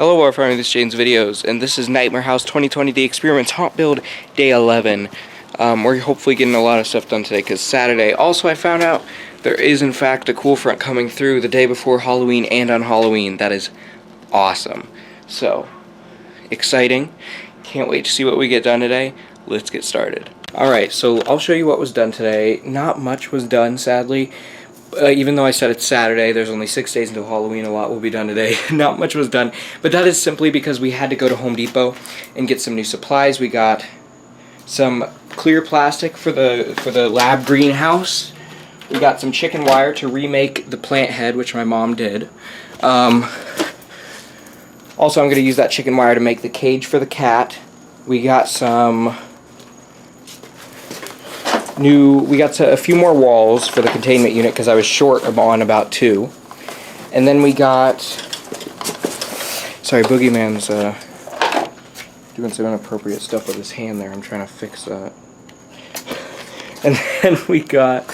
Hello, our friend, this is Jane's Videos, and this is Nightmare House 2020 The Experiments Haunt Build Day 11. We're hopefully getting a lot of stuff done today because Saturday. Also, I found out there is in fact a cool front coming through the day before Halloween and on Halloween. That is awesome. So, exciting. Can't wait to see what we get done today. Let's get started. Alright, so I'll show you what was done today. Not much was done, sadly. Even though I said it's Saturday, there's only 6 days until Halloween, a lot will be done today. Not much was done, but that is simply because we had to go to Home Depot and get some new supplies. We got some clear plastic for the lab greenhouse. We got some chicken wire to remake the plant head, which my mom did. Also, I'm going to use that chicken wire to make the cage for the cat. We got some we got a few more walls for the containment unit because I was short on about 2. And then we got, sorry, Boogeyman's doing some inappropriate stuff with his hand there. I'm trying to fix that. And then we got,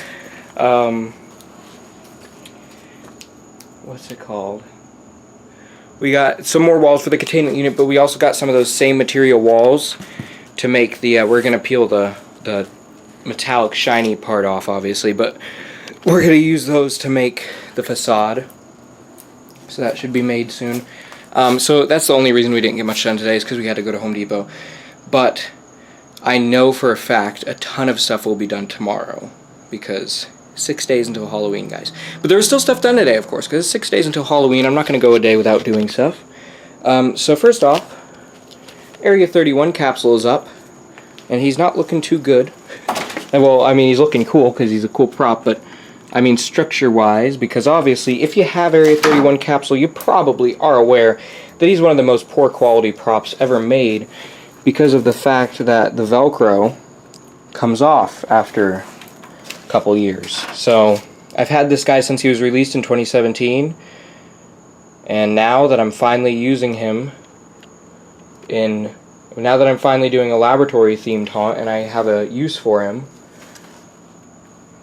what's it called? We got some more walls for the containment unit, but we also got some of those same material walls to make the, we're going to peel the metallic shiny part off, obviously, but we're going to use those to make the facade. So that should be made soon. So that's the only reason we didn't get much done today, is because we had to go to Home Depot. But I know for a fact a ton of stuff will be done tomorrow, because 6 days until Halloween, guys. But there was still stuff done today, of course, because it's 6 days until Halloween. I'm not going to go a day without doing stuff. So first off, Area 31 Capsule is up, and he's not looking too good. Well, I mean, he's looking cool because he's a cool prop, but I mean structure-wise, because obviously if you have Area 31 Capsule, you probably are aware that he's one of the most poor quality props ever made because of the fact that the Velcro comes off after a couple years. So I've had this guy since he was released in 2017, and now that I'm finally using him now that I'm finally doing a laboratory themed haunt and I have a use for him,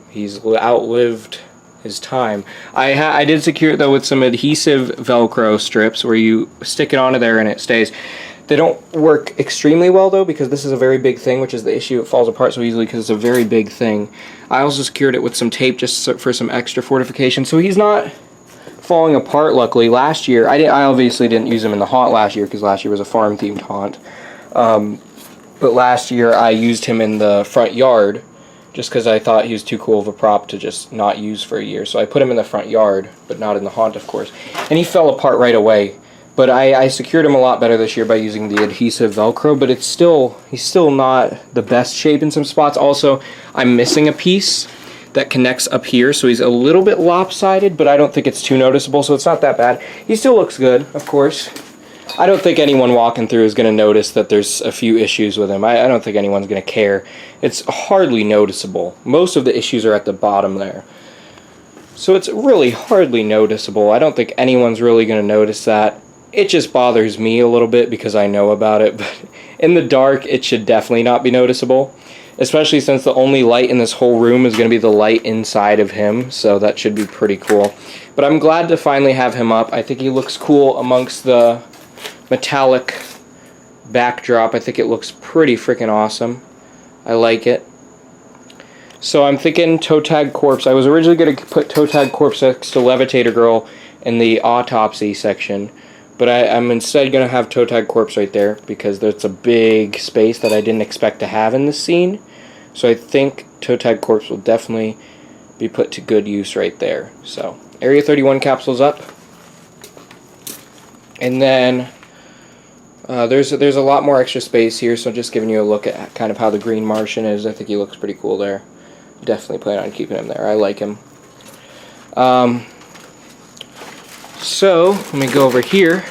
he's outlived his time. I did secure it though with some adhesive Velcro strips where you stick it onto there and it stays. They don't work extremely well though because this is a very big thing, which is the issue. It falls apart so easily because it's a very big thing. I also secured it with some tape just for some extra fortification, so he's not falling apart. Luckily, last year I obviously didn't use him in the haunt last year because last year was a farm themed haunt. But last year I used him in the front yard just because I thought he was too cool of a prop to just not use for a year. So I put him in the front yard, but not in the haunt, of course. And he fell apart right away. But I secured him a lot better this year by using the adhesive Velcro, but he's still not the best shape in some spots. Also, I'm missing a piece that connects up here, so he's a little bit lopsided, but I don't think it's too noticeable, so it's not that bad. He still looks good, of course. I don't think anyone walking through is going to notice that there's a few issues with him. I don't think anyone's going to care. It's hardly noticeable. Most of the issues are at the bottom there. So it's really hardly noticeable. I don't think anyone's really going to notice that. It just bothers me a little bit because I know about it. But in the dark, it should definitely not be noticeable. Especially since the only light in this whole room is going to be the light inside of him. So that should be pretty cool. But I'm glad to finally have him up. I think he looks cool amongst the metallic backdrop. I think it looks pretty freaking awesome. I like it. So I'm thinking Toe Tag Corpse. I was originally going to put Toe Tag Corpse next to Levitator Girl in the autopsy section, but I'm instead going to have Toe Tag Corpse right there because there's a big space that I didn't expect to have in this scene. So I think Toe Tag Corpse will definitely be put to good use right there. So Area 31 Capsule's up. And then there's a lot more extra space here, so I'm just giving you a look at kind of how the Green Martian is. I think he looks pretty cool there. Definitely plan on keeping him there. I like him. So let me go over here.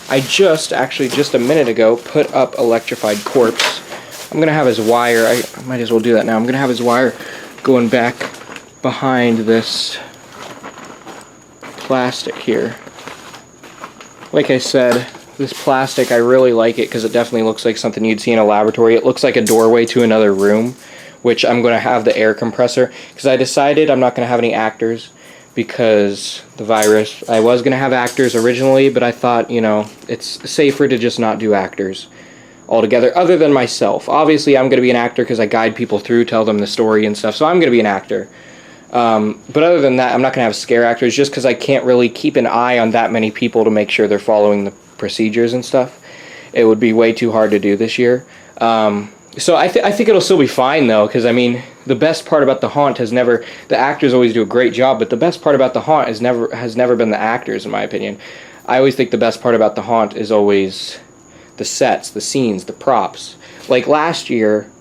I just a minute ago put up Electrified Corpse. I'm gonna have his wire. I might as well do that now. I'm gonna have his wire going back behind this plastic here. Like I said, this plastic, I really like it because it definitely looks like something you'd see in a laboratory. It looks like a doorway to another room, which I'm going to have the air compressor because I decided I'm not going to have any actors because the virus. I was going to have actors originally, but I thought, you know, it's safer to just not do actors altogether, other than myself. Obviously, I'm going to be an actor because I guide people through, tell them the story and stuff, so I'm going to be an actor. But other than that, I'm not going to have scare actors just because I can't really keep an eye on that many people to make sure they're following the procedures and stuff. It would be way too hard to do this year. So I think it'll still be fine, though, because, I mean, the best part about the haunt has never... The actors always do a great job, but the best part about the haunt has never been the actors, in my opinion. I always think the best part about the haunt is always the sets, the scenes, the props. Like last year,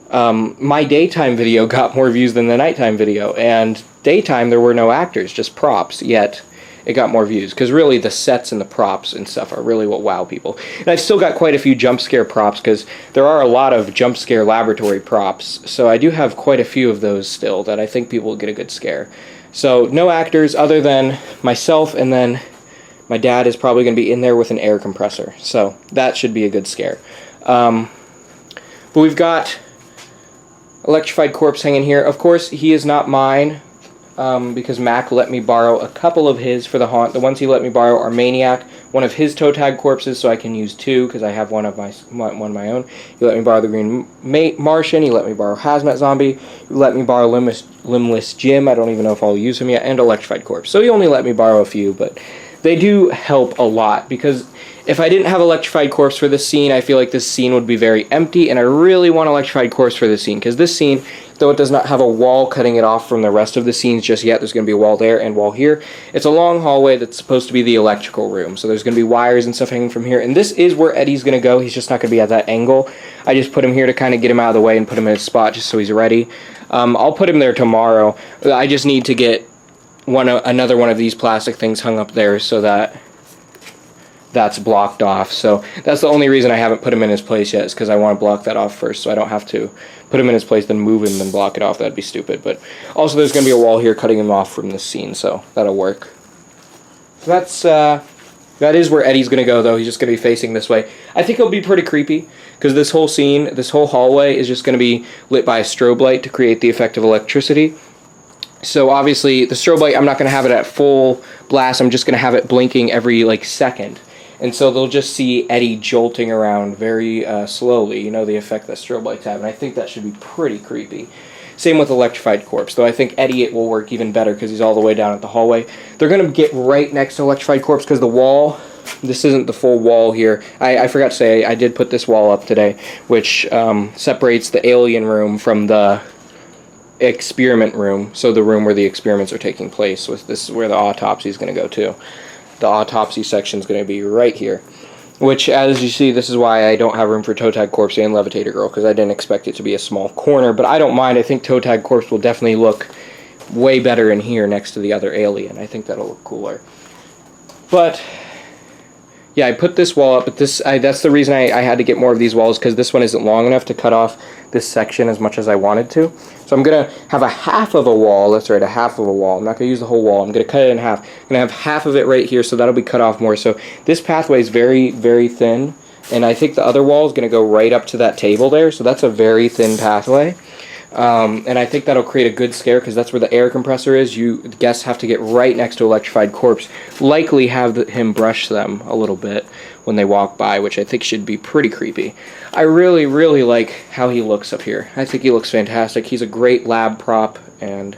my daytime video got more views than the nighttime video, and daytime there were no actors, just props, yet it got more views, because really the sets and the props and stuff are really what wow people. And I've still got quite a few jump scare props, because there are a lot of jump scare laboratory props, so I do have quite a few of those still that I think people will get a good scare. So no actors other than myself, and then my dad is probably going to be in there with an air compressor, so that should be a good scare. But we've got electrified corpse hanging here. Of course, he is not mine, because Mac let me borrow a couple of his for the haunt. The ones he let me borrow are Maniac, one of his toe tag corpses, so I can use two because I have one of my own. He let me borrow the Green Martian. He let me borrow Hazmat Zombie. He let me borrow Limbless Jim. I don't even know if I'll use him yet, and Electrified Corpse. So he only let me borrow a few, but they do help a lot, because if I didn't have Electrified Corpse for this scene, I feel like this scene would be very empty, and I really want Electrified Corpse for this scene, because this scene, though it does not have a wall cutting it off from the rest of the scenes just yet, there's going to be a wall there and wall here. It's a long hallway that's supposed to be the electrical room, so there's going to be wires and stuff hanging from here, and this is where Eddie's going to go. He's just not going to be at that angle. I just put him here to kind of get him out of the way and put him in his spot just so he's ready. I'll put him there tomorrow. I just need to get another one of these plastic things hung up there so that that's blocked off. So that's the only reason I haven't put him in his place yet, is because I want to block that off first, so I don't have to put him in his place, then move him, then block it off. That'd be stupid. But also there's going to be a wall here cutting him off from this scene, so that'll work. So that is where Eddie's going to go, though. He's just going to be facing this way. I think it'll be pretty creepy, because this whole scene, this whole hallway is just going to be lit by a strobe light to create the effect of electricity. So obviously the strobe light, I'm not going to have it at full blast. I'm just going to have it blinking every like second. And so they'll just see Eddie jolting around very slowly, you know, the effect that strobe lights have. And I think that should be pretty creepy. Same with Electrified Corpse, though I think Eddie will work even better because he's all the way down at the hallway. They're going to get right next to Electrified Corpse because the wall, this isn't the full wall here. I forgot to say, I did put this wall up today, which separates the alien room from the experiment room, so the room where the experiments are taking place. This is where the autopsy is going to go to. The autopsy section is going to be right here, which, as you see, this is why I don't have room for Toe Tag Corpse and Levitator Girl, because I didn't expect it to be a small corner, but I don't mind. I think Toe Tag Corpse will definitely look way better in here next to the other alien. I think that'll look cooler. But yeah, I put this wall up, but that's the reason I had to get more of these walls, because this one isn't long enough to cut off this section as much as I wanted to. So I'm going to have a half of a wall. That's right, a half of a wall. I'm not going to use the whole wall. I'm going to cut it in half. I'm going to have half of it right here, so that'll be cut off more. So this pathway is very, very thin, and I think the other wall is going to go right up to that table there, so that's a very thin pathway. And I think that'll create a good scare, because that's where the air compressor is. You guests have to get right next to Electrified Corpse, likely have him brush them a little bit when they walk by, which I think should be pretty creepy. I really, really like how he looks up here. I think he looks fantastic. He's a great lab prop, and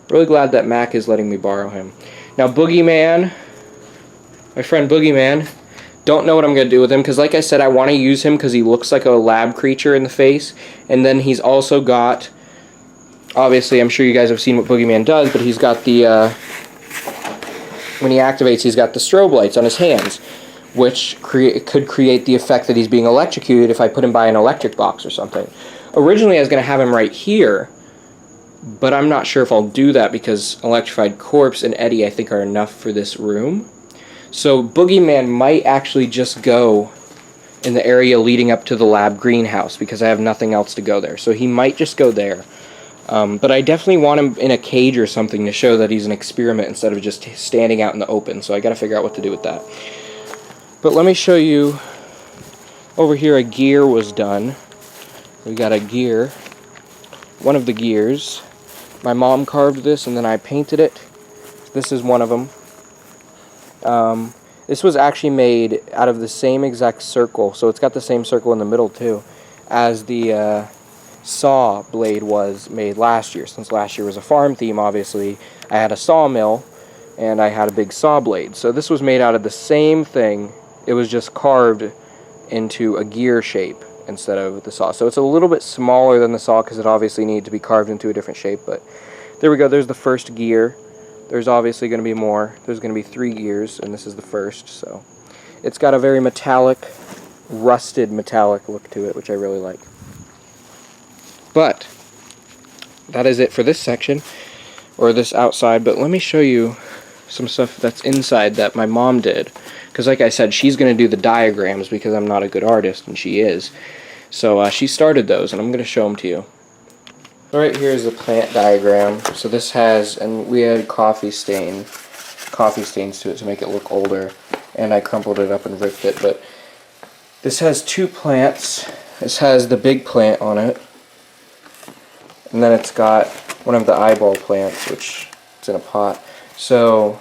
really glad that Mac is letting me borrow him. Now, Boogeyman, my friend Boogeyman, don't know what I'm going to do with him, because like I said, I want to use him because he looks like a lab creature in the face, and then he's also got, obviously, I'm sure you guys have seen what Boogeyman does, but he's got the, when he activates, he's got the strobe lights on his hands, which could create the effect that he's being electrocuted if I put him by an electric box or something. Originally, I was going to have him right here, but I'm not sure if I'll do that, because Electrified Corpse and Eddie, I think, are enough for this room. So Boogeyman might actually just go in the area leading up to the lab greenhouse, because I have nothing else to go there. So he might just go there. But I definitely want him in a cage or something to show that he's an experiment instead of just standing out in the open. So I got to figure out what to do with that. But let me show you. Over here a gear was done. We got a gear. One of the gears. My mom carved this and then I painted it. This is one of them. This was actually made out of the same exact circle, so it's got the same circle in the middle too, as the saw blade was made last year. Since last year was a farm theme, obviously, I had a sawmill and I had a big saw blade. So this was made out of the same thing. It was just carved into a gear shape instead of the saw. So it's a little bit smaller than the saw because it obviously needed to be carved into a different shape. But there we go. There's the first gear. There's obviously going to be more. There's going to be 3 gears, and this is the first. So it's got a very metallic, rusted metallic look to it, which I really like. But that is it for this section, or this outside. But let me show you some stuff that's inside that my mom did. Because like I said, she's going to do the diagrams because I'm not a good artist, and she is. So she started those, and I'm going to show them to you. Right here is the plant diagram. So this has, and we had coffee stains to it to make it look older, and I crumpled it up and ripped it. But this has 2 plants. This has the big plant on it, and then it's got one of the eyeball plants, which is in a pot. So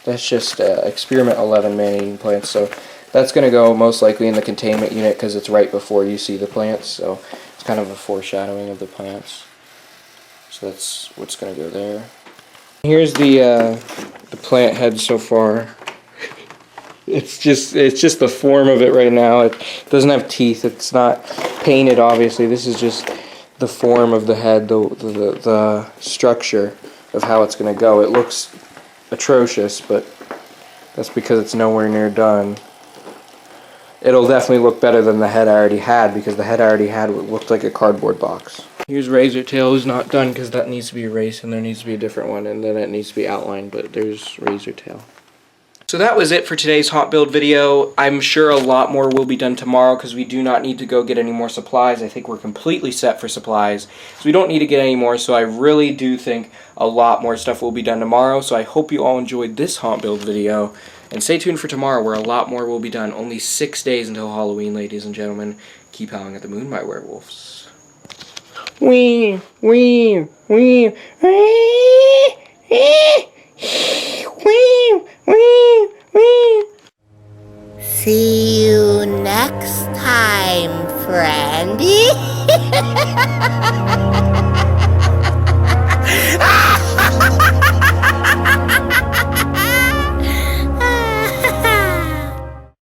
that's just experiment 11 man-eating plants. So that's going to go most likely in the containment unit because it's right before you see the plants. So it's kind of a foreshadowing of the plants. So that's what's going to go there. Here's the plant head so far. It's just the form of it right now. It doesn't have teeth. It's not painted, obviously. This is just the form of the head, the structure of how it's going to go. It looks atrocious, but that's because it's nowhere near done. It'll definitely look better than the head I already had, because the head I already had looked like a cardboard box. Here's Razor Tail, who's not done because that needs to be erased and there needs to be a different one, and then it needs to be outlined, but there's Razor Tail. So that was it for today's hot build video. I'm sure a lot more will be done tomorrow because we do not need to go get any more supplies. I think we're completely set for supplies, so we don't need to get any more. So I really do think a lot more stuff will be done tomorrow. So I hope you all enjoyed this hot build video, and stay tuned for tomorrow where a lot more will be done. Only 6 days until Halloween, ladies and gentlemen. Keep howling at the moon, my werewolves. Wee, wee, wee, wee, wee. See you next time, friend.